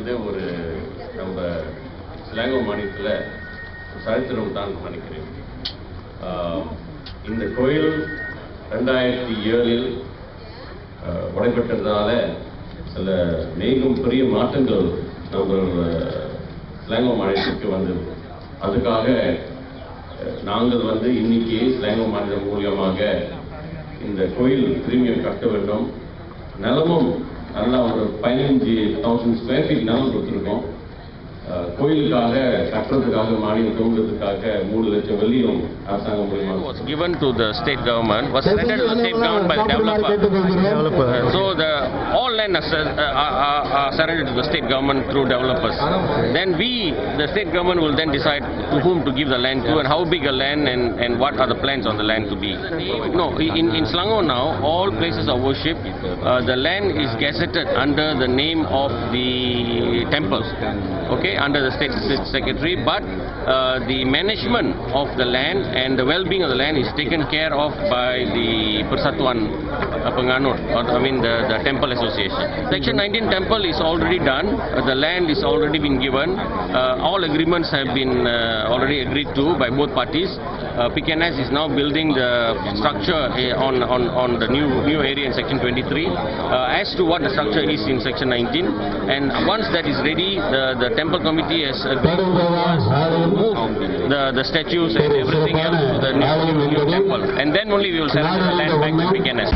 வந்து ஒரு நம்ம சிலாங்கோ மாநிலத்தில் சரித்திரம் தான் நினைக்கிறேன். இந்த கோயில் 2007 உடைப்பட்டதால சில மேலும் பெரிய மாற்றங்கள் நம்ம சிலாங்கோ மாநிலத்துக்கு வந்தது. அதுக்காக நாங்கள் வந்து இன்னைக்கு சிலாங்கோ மாநிலம் மூலியமாக இந்த கோயில் திரும்பியும் கட்ட வேண்டும். நிலமும் நல்லா ஒரு 15,000 ஸ்கொயர் ஃபீட் நிலம் கொடுத்துருக்கோம். கோயிலுக்காக கட்டுறதுக்காக மானியம் தோன்றதுக்காக 3 லட்சம் வெள்ளியும் அரசாங்கம் மூலமாக was given to the state government, was rendered to the state government by the developer. So all land are surrendered to the state government through developers. Then the state government will then decide to whom to give the land to and how big a land and what are the plans on the land to be. No, in Selangor now, all places of worship, the land is gazetted under the name of the temple. Okay, under the state secretary, but the management of the land and the well-being of the land is taken care of by the Persatuan Penganut, or the temple association. Section 19 temple is already done. The land is already been given. All agreements have been already agreed to by both parties. PKNS is now building the structure on the new area in section 23. As to what the structure is in section 19, and once that is ready, the temple committee has agreed to move the statues and everything else to the new temple, and then only we will sell the land back to PKNS.